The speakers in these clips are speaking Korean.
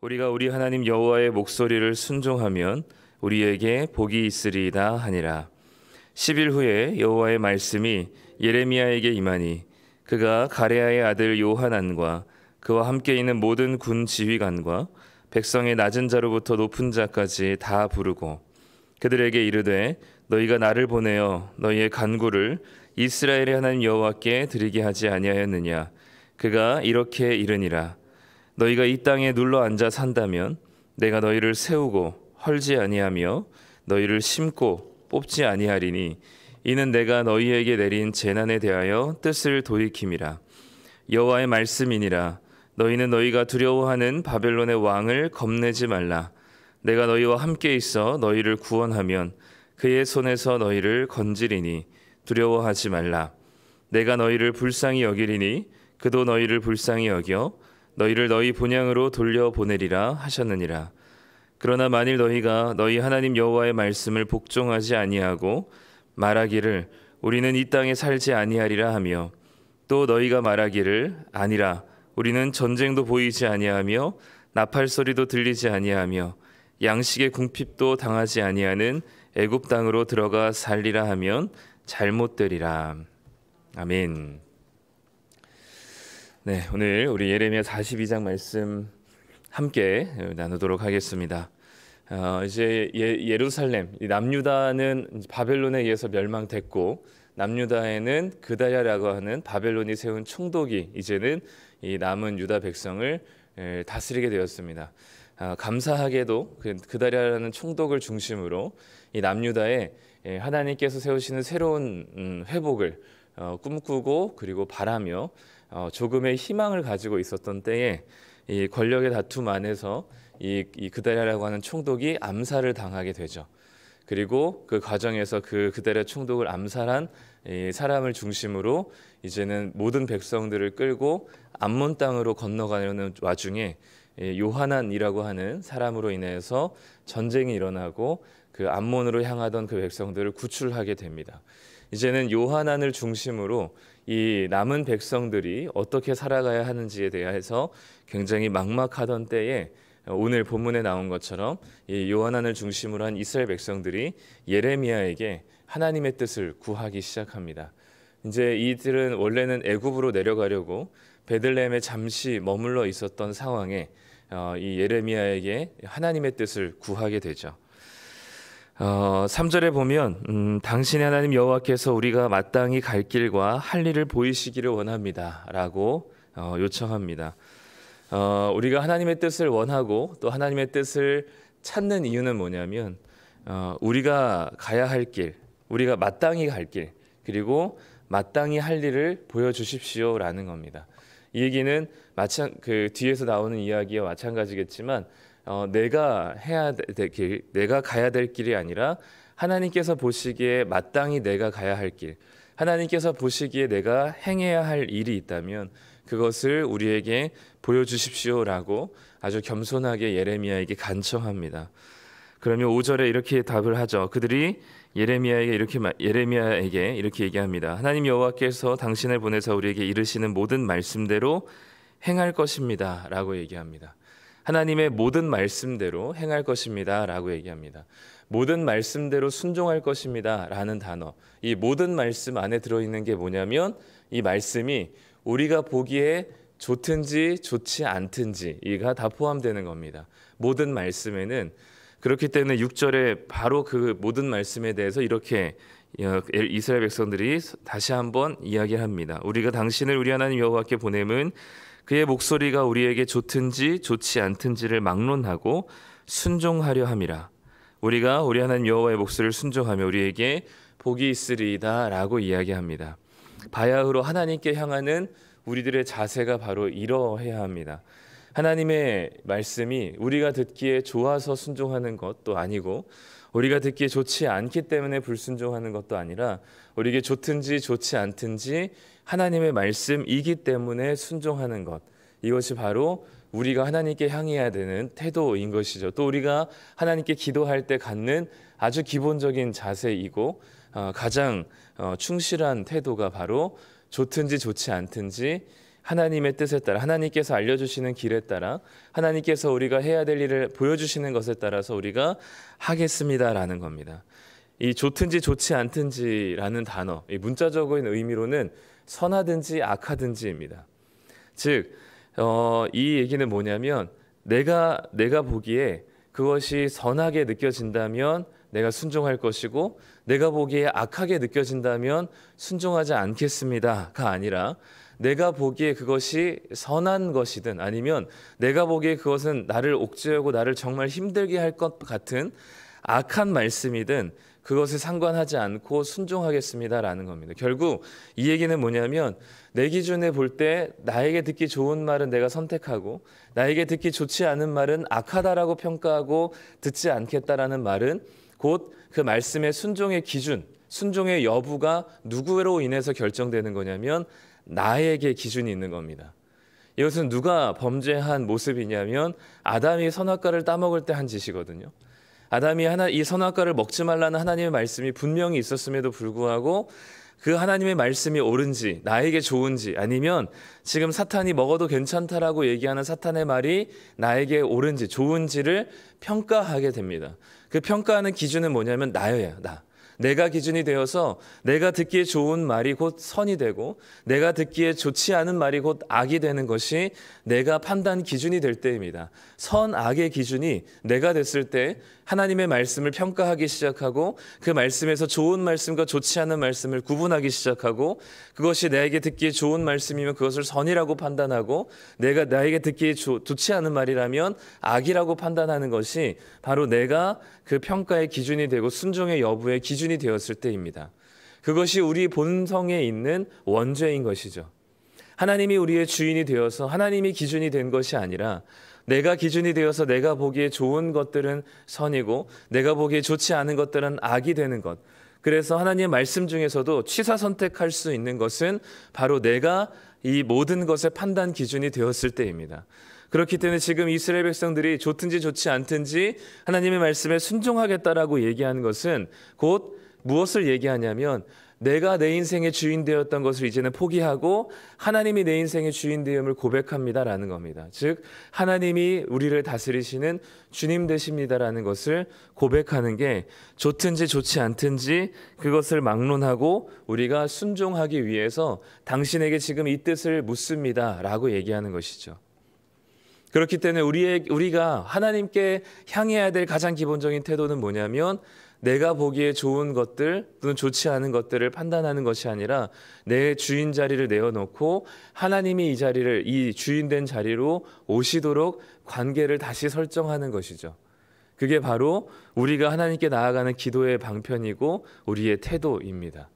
우리가 우리 하나님 여호와의 목소리를 순종하면 우리에게 복이 있으리이다 하니라. 10일 후에 여호와의 말씀이 예레미야에게 임하니 그가 가레아의 아들 요하난과 그와 함께 있는 모든 군 지휘관과 백성의 낮은 자로부터 높은 자까지 다 부르고 그들에게 이르되 너희가 나를 보내어 너희의 간구를 이스라엘의 하나님 여호와께 드리게 하지 아니하였느냐. 그가 이렇게 이르니라. 너희가 이 땅에 눌러 앉아 산다면 내가 너희를 세우고 헐지 아니하며 너희를 심고 뽑지 아니하리니 이는 내가 너희에게 내린 재난에 대하여 뜻을 돌이킴이라. 여호와의 말씀이니라. 너희는 너희가 두려워하는 바벨론의 왕을 겁내지 말라. 내가 너희와 함께 있어 너희를 구원하면 그의 손에서 너희를 건지리니 두려워하지 말라. 내가 너희를 불쌍히 여기리니 그도 너희를 불쌍히 여겨 너희를 너희 본향으로 돌려보내리라 하셨느니라. 그러나 만일 너희가 너희 하나님 여호와의 말씀을 복종하지 아니하고 말하기를 우리는 이 땅에 살지 아니하리라 하며 또 너희가 말하기를 아니라 우리는 전쟁도 보이지 아니하며 나팔 소리도 들리지 아니하며 양식의 궁핍도 당하지 아니하는 애굽 땅으로 들어가 살리라 하면 잘못되리라. 아멘. 네, 오늘 우리 예레미야 42장 말씀 함께 나누도록 하겠습니다. 이제 예루살렘, 남유다는 바벨론에 의해서 멸망됐고 남유다에는 그다랴라고 하는 바벨론이 세운 총독이 이제는 이 남은 유다 백성을 다스리게 되었습니다. 감사하게도 그다랴라는 총독을 중심으로 이 남유다에 하나님께서 세우시는 새로운 회복을 꿈꾸고 그리고 바라며 조금의 희망을 가지고 있었던 때에 이 권력의 다툼 안에서 이 그다랴라고 하는 총독이 암살을 당하게 되죠. 그리고 그 과정에서 그다랴 총독을 암살한 이 사람을 중심으로 이제는 모든 백성들을 끌고 암몬 땅으로 건너가려는 와중에 요하난이라고 하는 사람으로 인해서 전쟁이 일어나고 그 암몬으로 향하던 그 백성들을 구출하게 됩니다. 이제는 요하난을 중심으로 이 남은 백성들이 어떻게 살아가야 하는지에 대해서 굉장히 막막하던 때에 오늘 본문에 나온 것처럼 이 요하난을 중심으로 한 이스라엘 백성들이 예레미야에게 하나님의 뜻을 구하기 시작합니다. 이제 이들은 원래는 애굽으로 내려가려고 베들레헴에 잠시 머물러 있었던 상황에 이 예레미야에게 하나님의 뜻을 구하게 되죠. 3절에 보면 당신의 하나님 여호와께서 우리가 마땅히 갈 길과 할 일을 보이시기를 원합니다 라고 요청합니다. 우리가 하나님의 뜻을 원하고 또 하나님의 뜻을 찾는 이유는 뭐냐면 우리가 가야 할 길, 우리가 마땅히 갈 길, 그리고 마땅히 할 일을 보여주십시오라는 겁니다. 이 얘기는 그 뒤에서 나오는 이야기와 마찬가지겠지만 내가 해야 될 길, 내가 가야 될 길이 아니라 하나님께서 보시기에 마땅히 내가 가야 할 길, 하나님께서 보시기에 내가 행해야 할 일이 있다면 그것을 우리에게 보여주십시오라고 아주 겸손하게 예레미야에게 간청합니다. 그러면 5절에 이렇게 답을 하죠. 그들이 예레미야에게 이렇게 얘기합니다. 하나님 여호와께서 당신을 보내서 우리에게 이르시는 모든 말씀대로 행할 것입니다 라고 얘기합니다. 하나님의 모든 말씀대로 행할 것입니다 라고 얘기합니다. 모든 말씀대로 순종할 것입니다 라는 단어, 이 모든 말씀 안에 들어있는 게 뭐냐면 이 말씀이 우리가 보기에 좋든지 좋지 않든지 이가 다 포함되는 겁니다. 모든 말씀에는. 그렇기 때문에 6절에 바로 그 모든 말씀에 대해서 이렇게 이스라엘 백성들이 다시 한번 이야기합니다. 우리가 당신을 우리 하나님 여호와께 보냄은 그의 목소리가 우리에게 좋든지 좋지 않든지를 막론하고 순종하려 함이라. 우리가 우리 하나님 여호와의 목소리를 순종하며 우리에게 복이 있으리이다 라고 이야기합니다. 바야흐로 하나님께 향하는 우리들의 자세가 바로 이러해야 합니다. 하나님의 말씀이 우리가 듣기에 좋아서 순종하는 것도 아니고 우리가 듣기에 좋지 않기 때문에 불순종하는 것도 아니라 우리에게 좋든지 좋지 않든지 하나님의 말씀이기 때문에 순종하는 것, 이것이 바로 우리가 하나님께 향해야 되는 태도인 것이죠. 또 우리가 하나님께 기도할 때 갖는 아주 기본적인 자세이고 가장 충실한 태도가 바로 좋든지 좋지 않든지 하나님의 뜻에 따라, 하나님께서 알려주시는 길에 따라, 하나님께서 우리가 해야 될 일을 보여주시는 것에 따라서 우리가 하겠습니다라는 겁니다. 이 좋든지 좋지 않든지라는 단어, 이 문자적인 의미로는 선하든지 악하든지입니다. 즉, 이 얘기는 뭐냐면 내가 보기에 그것이 선하게 느껴진다면 내가 순종할 것이고, 내가 보기에 악하게 느껴진다면 순종하지 않겠습니다가 아니라, 내가 보기에 그것이 선한 것이든 아니면 내가 보기에 그것은 나를 옥죄하고 나를 정말 힘들게 할 것 같은 악한 말씀이든 그것에 상관하지 않고 순종하겠습니다라는 겁니다. 결국 이 얘기는 뭐냐면 내 기준에 볼 때 나에게 듣기 좋은 말은 내가 선택하고, 나에게 듣기 좋지 않은 말은 악하다라고 평가하고 듣지 않겠다라는 말은 곧 그 말씀의 순종의 기준, 순종의 여부가 누구로 인해서 결정되는 거냐면 나에게 기준이 있는 겁니다. 이것은 누가 범죄한 모습이냐면 아담이 선악과를 따먹을 때 한 짓이거든요. 아담이 이 선악과를 먹지 말라는 하나님의 말씀이 분명히 있었음에도 불구하고 그 하나님의 말씀이 옳은지, 나에게 좋은지, 아니면 지금 사탄이 먹어도 괜찮다라고 얘기하는 사탄의 말이 나에게 옳은지, 좋은지를 평가하게 됩니다. 그 평가하는 기준은 뭐냐면 나예요, 나. 내가 기준이 되어서 내가 듣기에 좋은 말이 곧 선이 되고, 내가 듣기에 좋지 않은 말이 곧 악이 되는 것이 내가 판단 기준이 될 때입니다. 선, 악의 기준이 내가 됐을 때 하나님의 말씀을 평가하기 시작하고, 그 말씀에서 좋은 말씀과 좋지 않은 말씀을 구분하기 시작하고, 그것이 나에게 듣기에 좋은 말씀이면 그것을 선이라고 판단하고, 나에게 듣기에 좋지 않은 말이라면 악이라고 판단하는 것이 바로 내가 그 평가의 기준이 되고 순종의 여부의 기준이 되었을 때입니다. 그것이 우리 본성에 있는 원죄인 것이죠. 하나님이 우리의 주인이 되어서 하나님이 기준이 된 것이 아니라 내가 기준이 되어서 내가 보기에 좋은 것들은 선이고 내가 보기에 좋지 않은 것들은 악이 되는 것. 그래서 하나님의 말씀 중에서도 취사 선택할 수 있는 것은 바로 내가 이 모든 것의 판단 기준이 되었을 때입니다. 그렇기 때문에 지금 이스라엘 백성들이 좋든지 좋지 않든지 하나님의 말씀에 순종하겠다라고 얘기하는 것은 곧 무엇을 얘기하냐면 내가 내 인생의 주인 되었던 것을 이제는 포기하고 하나님이 내 인생의 주인 되음을 고백합니다라는 겁니다. 즉 하나님이 우리를 다스리시는 주님 되십니다라는 것을 고백하는 게 좋든지 좋지 않든지 그것을 막론하고 우리가 순종하기 위해서 당신에게 지금 이 뜻을 묻습니다라고 얘기하는 것이죠. 그렇기 때문에 우리가 하나님께 향해야 될 가장 기본적인 태도는 뭐냐면 내가 보기에 좋은 것들 또는 좋지 않은 것들을 판단하는 것이 아니라 내 주인 자리를 내어놓고 하나님이 이 주인된 자리로 오시도록 관계를 다시 설정하는 것이죠. 그게 바로 우리가 하나님께 나아가는 기도의 방편이고 우리의 태도입니다.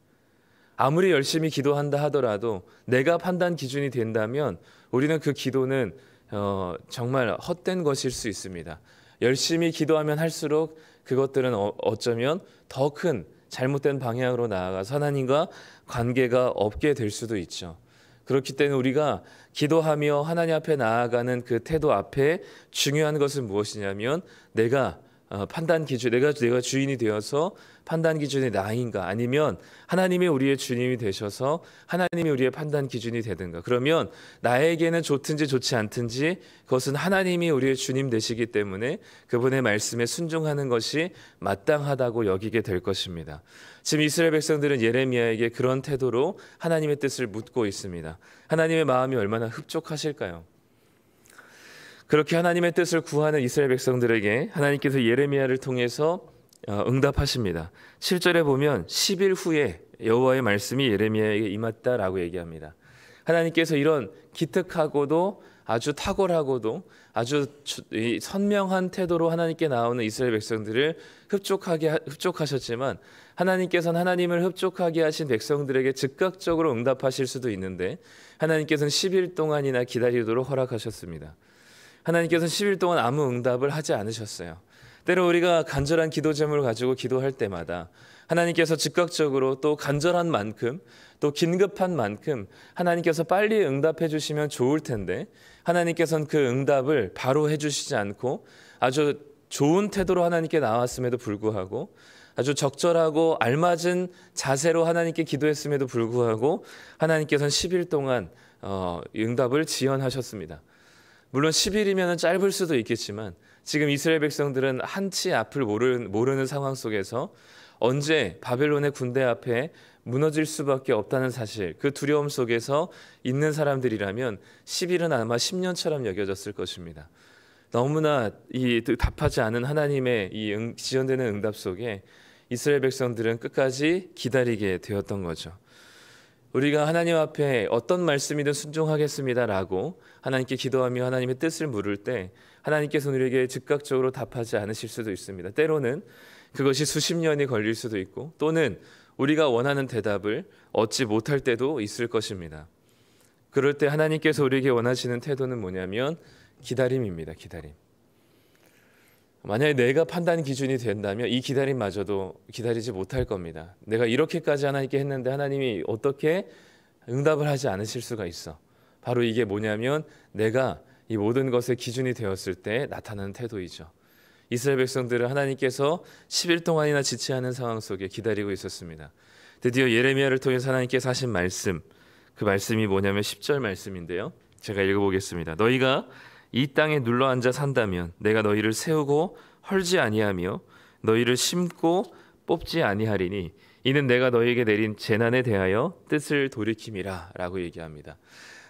아무리 열심히 기도한다 하더라도 내가 판단 기준이 된다면 우리는 그 기도는 정말 헛된 것일 수 있습니다. 열심히 기도하면 할수록 그것들은 어쩌면 더 큰 잘못된 방향으로 나아가서 하나님과 관계가 없게 될 수도 있죠. 그렇기 때문에 우리가 기도하며 하나님 앞에 나아가는 그 태도 앞에 중요한 것은 무엇이냐면 내가 판단 기준, 내가 주인이 되어서 판단 기준이 나인가 아니면 하나님이 우리의 주님이 되셔서 하나님이 우리의 판단 기준이 되든가. 그러면 나에게는 좋든지 좋지 않든지 그것은 하나님이 우리의 주님 되시기 때문에 그분의 말씀에 순종하는 것이 마땅하다고 여기게 될 것입니다. 지금 이스라엘 백성들은 예레미야에게 그런 태도로 하나님의 뜻을 묻고 있습니다. 하나님의 마음이 얼마나 흡족하실까요? 그렇게 하나님의 뜻을 구하는 이스라엘 백성들에게 하나님께서 예레미야를 통해서 응답하십니다. 7절에 보면 10일 후에 여호와의 말씀이 예레미야에게 임했다라고 얘기합니다. 하나님께서 이런 기특하고도 아주 탁월하고도 아주 선명한 태도로 하나님께 나오는 이스라엘 백성들을 흡족하셨지만 하나님께서는 하나님을 흡족하게 하신 백성들에게 즉각적으로 응답하실 수도 있는데 하나님께서는 10일 동안이나 기다리도록 허락하셨습니다. 하나님께서는 10일 동안 아무 응답을 하지 않으셨어요. 때로 우리가 간절한 기도 제목을 가지고 기도할 때마다 하나님께서 즉각적으로 또 간절한 만큼 또 긴급한 만큼 하나님께서 빨리 응답해 주시면 좋을 텐데 하나님께서는 그 응답을 바로 해주시지 않고 아주 좋은 태도로 하나님께 나왔음에도 불구하고 아주 적절하고 알맞은 자세로 하나님께 기도했음에도 불구하고 하나님께서는 10일 동안 응답을 지연하셨습니다. 물론 10일이면 짧을 수도 있겠지만 지금 이스라엘 백성들은 한치 앞을 모르는 상황 속에서 언제 바벨론의 군대 앞에 무너질 수밖에 없다는 사실, 그 두려움 속에서 있는 사람들이라면 10일은 아마 10년처럼 여겨졌을 것입니다. 너무나 이 답하지 않은 하나님의 이 지연되는 응답 속에 이스라엘 백성들은 끝까지 기다리게 되었던 거죠. 우리가 하나님 앞에 어떤 말씀이든 순종하겠습니다라고 하나님께 기도하며 하나님의 뜻을 물을 때 하나님께서 우리에게 즉각적으로 답하지 않으실 수도 있습니다. 때로는 그것이 수십 년이 걸릴 수도 있고 또는 우리가 원하는 대답을 얻지 못할 때도 있을 것입니다. 그럴 때 하나님께서 우리에게 원하시는 태도는 뭐냐면 기다림입니다. 기다림. 만약에 내가 판단 기준이 된다면 이 기다림마저도 기다리지 못할 겁니다. 내가 이렇게까지 하나님께 했는데 하나님이 어떻게 응답을 하지 않으실 수가 있어. 바로 이게 뭐냐면 내가 이 모든 것의 기준이 되었을 때 나타나는 태도이죠. 이스라엘 백성들은 하나님께서 10일 동안이나 지체 않은 상황 속에 기다리고 있었습니다. 드디어 예레미야를 통해서 하나님께서 하신 말씀, 그 말씀이 뭐냐면 10절 말씀인데요. 제가 읽어보겠습니다. 너희가 이 땅에 눌러앉아 산다면 내가 너희를 세우고 헐지 아니하며 너희를 심고 뽑지 아니하리니 이는 내가 너희에게 내린 재난에 대하여 뜻을 돌이킴이라 라고 얘기합니다.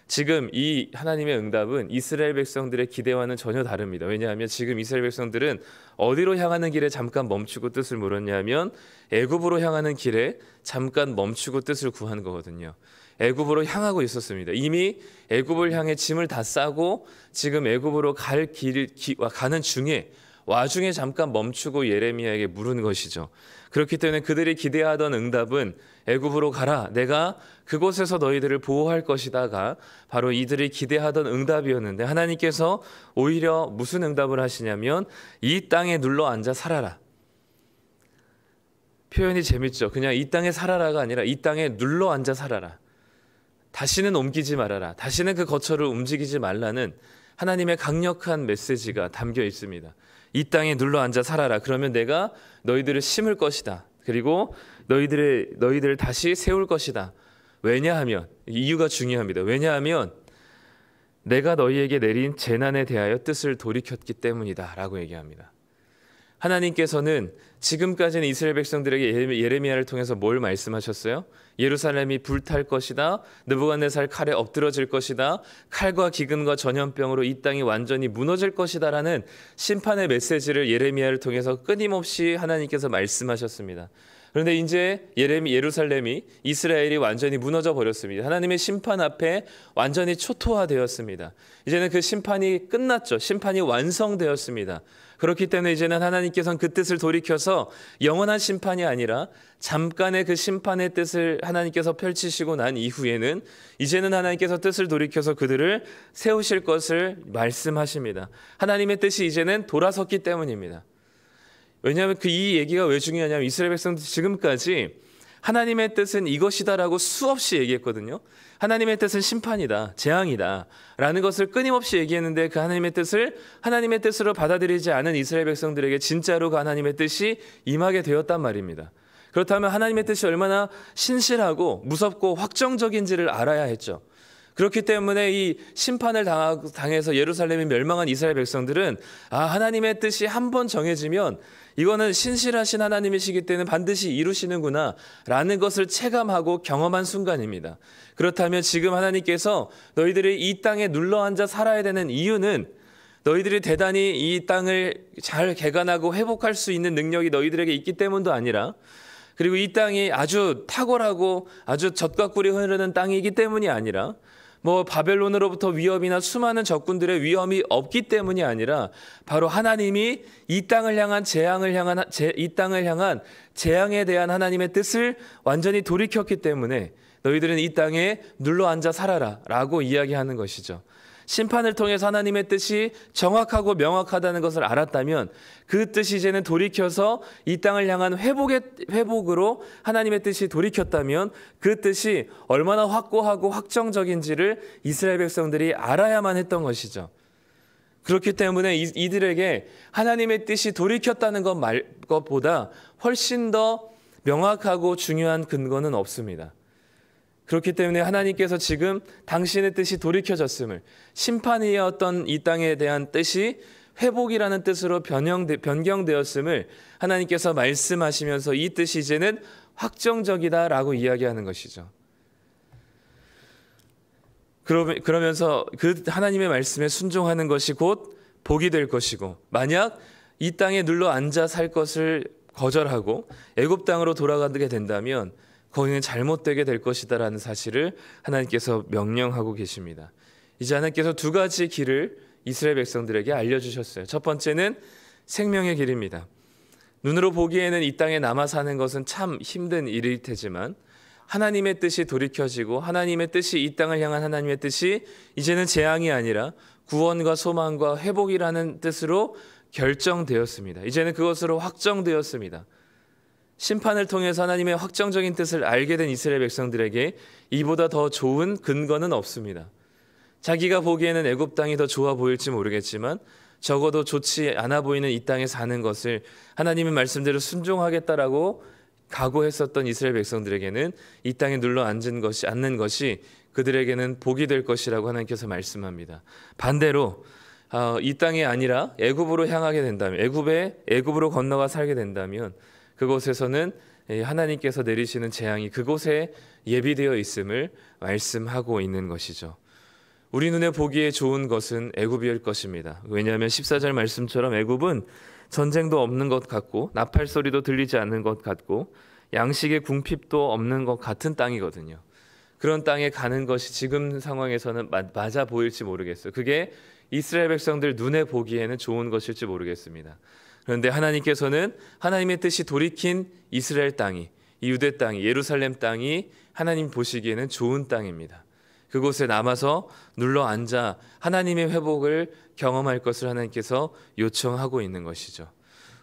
지금 이 하나님의 응답은 이스라엘 백성들의 기대와는 전혀 다릅니다. 왜냐하면 지금 이스라엘 백성들은 어디로 향하는 길에 잠깐 멈추고 뜻을 물었냐면 애굽으로 향하는 길에 잠깐 멈추고 뜻을 구한 거거든요. 애굽으로 향하고 있었습니다. 이미 애굽을 향해 짐을 다 싸고 지금 애굽으로 가는 중에 와중에 잠깐 멈추고 예레미야에게 물은 것이죠. 그렇기 때문에 그들이 기대하던 응답은 애굽으로 가라, 내가 그곳에서 너희들을 보호할 것이다가 바로 이들이 기대하던 응답이었는데 하나님께서 오히려 무슨 응답을 하시냐면 이 땅에 눌러 앉아 살아라. 표현이 재밌죠. 그냥 이 땅에 살아라가 아니라 이 땅에 눌러 앉아 살아라. 다시는 옮기지 말아라. 다시는 그 거처를 움직이지 말라는 하나님의 강력한 메시지가 담겨 있습니다. 이 땅에 눌러 앉아 살아라. 그러면 내가 너희들을 심을 것이다. 그리고 너희들을 다시 세울 것이다. 왜냐하면 이유가 중요합니다. 왜냐하면 내가 너희에게 내린 재난에 대하여 뜻을 돌이켰기 때문이다 라고 얘기합니다. 하나님께서는 지금까지는 이스라엘 백성들에게 예레미야를 통해서 뭘 말씀하셨어요? 예루살렘이 불탈 것이다. 느부갓네살 칼에 엎드러질 것이다. 칼과 기근과 전염병으로 이 땅이 완전히 무너질 것이다 라는 심판의 메시지를 예레미야를 통해서 끊임없이 하나님께서 말씀하셨습니다. 그런데 이제 예루살렘이 이스라엘이 완전히 무너져 버렸습니다. 하나님의 심판 앞에 완전히 초토화되었습니다. 이제는 그 심판이 끝났죠. 심판이 완성되었습니다. 그렇기 때문에 이제는 하나님께서는 그 뜻을 돌이켜서 영원한 심판이 아니라 잠깐의 그 심판의 뜻을 하나님께서 펼치시고 난 이후에는 이제는 하나님께서 뜻을 돌이켜서 그들을 세우실 것을 말씀하십니다. 하나님의 뜻이 이제는 돌아섰기 때문입니다. 왜냐하면 이 얘기가 왜 중요하냐면 이스라엘 백성들 지금까지 하나님의 뜻은 이것이다라고 수없이 얘기했거든요. 하나님의 뜻은 심판이다, 재앙이다 라는 것을 끊임없이 얘기했는데 그 하나님의 뜻을 하나님의 뜻으로 받아들이지 않은 이스라엘 백성들에게 진짜로 그 하나님의 뜻이 임하게 되었단 말입니다. 그렇다면 하나님의 뜻이 얼마나 신실하고 무섭고 확정적인지를 알아야 했죠. 그렇기 때문에 이 심판을 당해서 예루살렘이 멸망한 이스라엘 백성들은 하나님의 뜻이 한 번 정해지면 이거는 신실하신 하나님이시기 때문에 반드시 이루시는구나 라는 것을 체감하고 경험한 순간입니다. 그렇다면 지금 하나님께서 너희들이 이 땅에 눌러앉아 살아야 되는 이유는 너희들이 대단히 이 땅을 잘 개간하고 회복할 수 있는 능력이 너희들에게 있기 때문도 아니라 그리고 이 땅이 아주 탁월하고 아주 젖과 꿀이 흐르는 땅이기 때문이 아니라 바벨론으로부터 위협이나 수많은 적군들의 위험이 없기 때문이 아니라 바로 하나님이 이 땅을 향한 재앙에 대한 하나님의 뜻을 완전히 돌이켰기 때문에 너희들은 이 땅에 눌러 앉아 살아라 라고 이야기하는 것이죠. 심판을 통해서 하나님의 뜻이 정확하고 명확하다는 것을 알았다면 그 뜻이 이제는 돌이켜서 이 땅을 향한 회복으로 하나님의 뜻이 돌이켰다면 그 뜻이 얼마나 확고하고 확정적인지를 이스라엘 백성들이 알아야만 했던 것이죠. 그렇기 때문에 이들에게 하나님의 뜻이 돌이켰다는 것보다 훨씬 더 명확하고 중요한 근거는 없습니다. 그렇기 때문에 하나님께서 지금 당신의 뜻이 돌이켜졌음을, 심판이었던 이 땅에 대한 뜻이 회복이라는 뜻으로 변경되었음을 하나님께서 말씀하시면서 이 뜻이 이제는 확정적이다라고 이야기하는 것이죠. 그러면서 그 하나님의 말씀에 순종하는 것이 곧 복이 될 것이고, 만약 이 땅에 눌러 앉아 살 것을 거절하고 애굽 땅으로 돌아가게 된다면 거기는 잘못되게 될 것이다라는 사실을 하나님께서 명령하고 계십니다. 이제 하나님께서 두 가지 길을 이스라엘 백성들에게 알려주셨어요. 첫 번째는 생명의 길입니다. 눈으로 보기에는 이 땅에 남아 사는 것은 참 힘든 일일 테지만 하나님의 뜻이 돌이켜지고 하나님의 뜻이, 이 땅을 향한 하나님의 뜻이 이제는 재앙이 아니라 구원과 소망과 회복이라는 뜻으로 결정되었습니다. 이제는 그것으로 확정되었습니다. 심판을 통해서 하나님의 확정적인 뜻을 알게 된 이스라엘 백성들에게 이보다 더 좋은 근거는 없습니다. 자기가 보기에는 애굽 땅이 더 좋아 보일지 모르겠지만 적어도 좋지 않아 보이는 이 땅에 사는 것을 하나님의 말씀대로 순종하겠다라고 각오했었던 이스라엘 백성들에게는 이 땅에 눌러 앉는 것이 그들에게는 복이 될 것이라고 하나님께서 말씀합니다. 반대로 이 땅이 아니라 애굽으로 향하게 된다면, 애굽으로 건너가 살게 된다면 그곳에서는 하나님께서 내리시는 재앙이 그곳에 예비되어 있음을 말씀하고 있는 것이죠. 우리 눈에 보기에 좋은 것은 애굽일 것입니다. 왜냐하면 14절 말씀처럼 애굽은 전쟁도 없는 것 같고 나팔 소리도 들리지 않는 것 같고 양식의 궁핍도 없는 것 같은 땅이거든요. 그런 땅에 가는 것이 지금 상황에서는 맞아 보일지 모르겠어요. 그게 이스라엘 백성들 눈에 보기에는 좋은 것일지 모르겠습니다. 그런데 하나님께서는 하나님의 뜻이 돌이킨 이스라엘 땅이, 이 유대 땅이, 예루살렘 땅이 하나님 보시기에는 좋은 땅입니다. 그곳에 남아서 눌러 앉아 하나님의 회복을 경험할 것을 하나님께서 요청하고 있는 것이죠.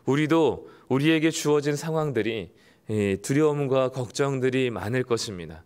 우리도 우리에게 주어진 상황들이 두려움과 걱정들이 많을 것입니다.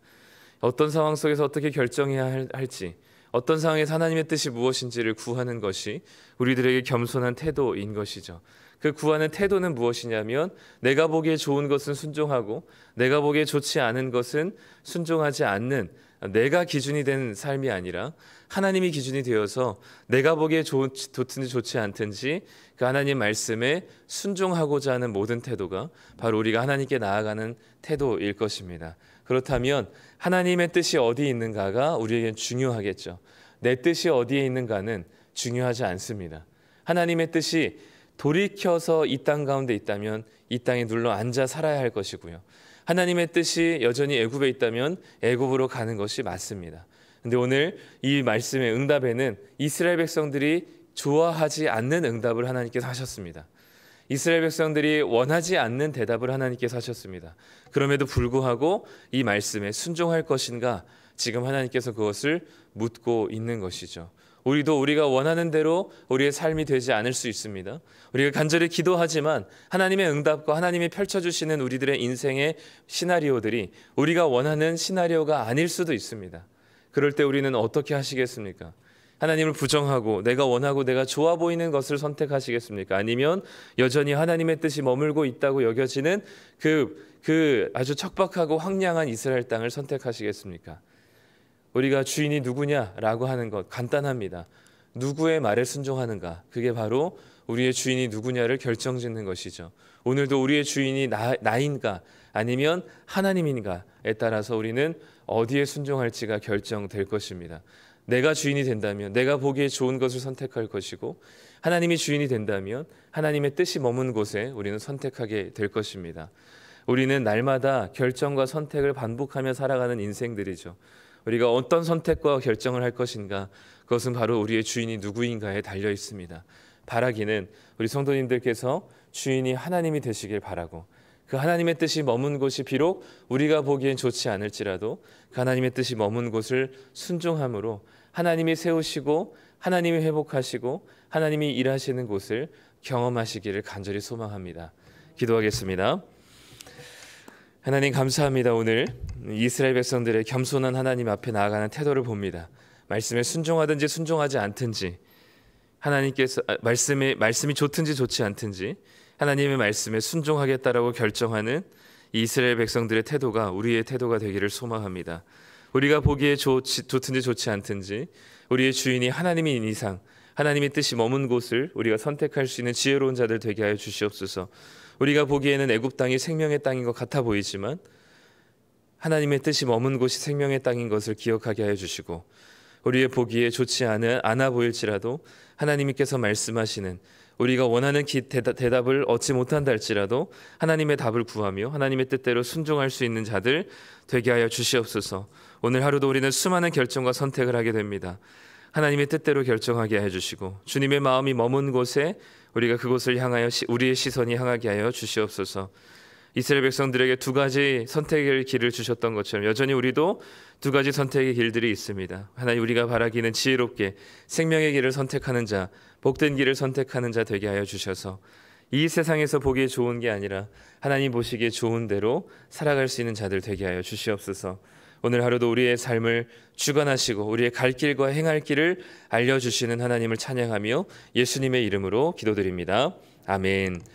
어떤 상황 속에서 어떻게 결정해야 할지, 어떤 상황에서 하나님의 뜻이 무엇인지를 구하는 것이 우리들에게 겸손한 태도인 것이죠. 그 구하는 태도는 무엇이냐면 내가 보기에 좋은 것은 순종하고 내가 보기에 좋지 않은 것은 순종하지 않는, 내가 기준이 된 삶이 아니라 하나님이 기준이 되어서 내가 보기에 좋든지 좋지 않든지 그 하나님 말씀에 순종하고자 하는 모든 태도가 바로 우리가 하나님께 나아가는 태도일 것입니다. 그렇다면 하나님의 뜻이 어디에 있는가가 우리에겐 중요하겠죠. 내 뜻이 어디에 있는가는 중요하지 않습니다. 하나님의 뜻이 돌이켜서 이 땅 가운데 있다면 이 땅에 눌러 앉아 살아야 할 것이고요. 하나님의 뜻이 여전히 애굽에 있다면 애굽으로 가는 것이 맞습니다. 그런데 오늘 이 말씀의 응답에는 이스라엘 백성들이 좋아하지 않는 응답을 하나님께서 하셨습니다. 이스라엘 백성들이 원하지 않는 대답을 하나님께서 하셨습니다. 그럼에도 불구하고 이 말씀에 순종할 것인가, 지금 하나님께서 그것을 묻고 있는 것이죠. 우리도 우리가 원하는 대로 우리의 삶이 되지 않을 수 있습니다. 우리가 간절히 기도하지만 하나님의 응답과 하나님이 펼쳐주시는 우리들의 인생의 시나리오들이 우리가 원하는 시나리오가 아닐 수도 있습니다. 그럴 때 우리는 어떻게 하시겠습니까? 하나님을 부정하고 내가 원하고 내가 좋아 보이는 것을 선택하시겠습니까? 아니면 여전히 하나님의 뜻이 머물고 있다고 여겨지는 그 아주 척박하고 황량한 이스라엘 땅을 선택하시겠습니까? 우리가 주인이 누구냐라고 하는 것 간단합니다. 누구의 말에 순종하는가, 그게 바로 우리의 주인이 누구냐를 결정짓는 것이죠. 오늘도 우리의 주인이 나인가 아니면 하나님인가에 따라서 우리는 어디에 순종할지가 결정될 것입니다. 내가 주인이 된다면 내가 보기에 좋은 것을 선택할 것이고, 하나님이 주인이 된다면 하나님의 뜻이 머문 곳에 우리는 선택하게 될 것입니다. 우리는 날마다 결정과 선택을 반복하며 살아가는 인생들이죠. 우리가 어떤 선택과 결정을 할 것인가, 그것은 바로 우리의 주인이 누구인가에 달려 있습니다. 바라기는 우리 성도님들께서 주인이 하나님이 되시길 바라고, 그 하나님의 뜻이 머문 곳이 비록 우리가 보기엔 좋지 않을지라도 그 하나님의 뜻이 머문 곳을 순종함으로 하나님이 세우시고 하나님이 회복하시고 하나님이 일하시는 곳을 경험하시기를 간절히 소망합니다. 기도하겠습니다. 하나님 감사합니다. 오늘 이스라엘 백성들의 겸손한 하나님 앞에 나아가는 태도를 봅니다. 말씀에 순종하든지 순종하지 않든지, 하나님께서 말씀이 좋든지 좋지 않든지 하나님의 말씀에 순종하겠다라고 결정하는 이스라엘 백성들의 태도가 우리의 태도가 되기를 소망합니다. 우리가 보기에 좋든지 좋지 않든지 우리의 주인이 하나님인 이상 하나님의 뜻이 머문 곳을 우리가 선택할 수 있는 지혜로운 자들 되게 하여 주시옵소서. 우리가 보기에는 애굽 땅이 생명의 땅인 것 같아 보이지만 하나님의 뜻이 머문 곳이 생명의 땅인 것을 기억하게 하여 주시고, 우리의 보기에 좋지 않아 보일지라도 하나님께서 말씀하시는 우리가 원하는 대답을 얻지 못한다 할지라도 하나님의 답을 구하며 하나님의 뜻대로 순종할 수 있는 자들 되게 하여 주시옵소서. 오늘 하루도 우리는 수많은 결정과 선택을 하게 됩니다. 하나님의 뜻대로 결정하게 해주시고 주님의 마음이 머문 곳에 우리가 그곳을 향하여 우리의 시선이 향하게 하여 주시옵소서. 이스라엘 백성들에게 두 가지 선택의 길을 주셨던 것처럼 여전히 우리도 두 가지 선택의 길들이 있습니다. 하나님, 우리가 바라기는 지혜롭게 생명의 길을 선택하는 자, 복된 길을 선택하는 자 되게 하여 주셔서 이 세상에서 보기에 좋은 게 아니라 하나님 보시기에 좋은 대로 살아갈 수 있는 자들 되게 하여 주시옵소서. 오늘 하루도 우리의 삶을 주관하시고 우리의 갈 길과 행할 길을 알려주시는 하나님을 찬양하며 예수님의 이름으로 기도드립니다. 아멘.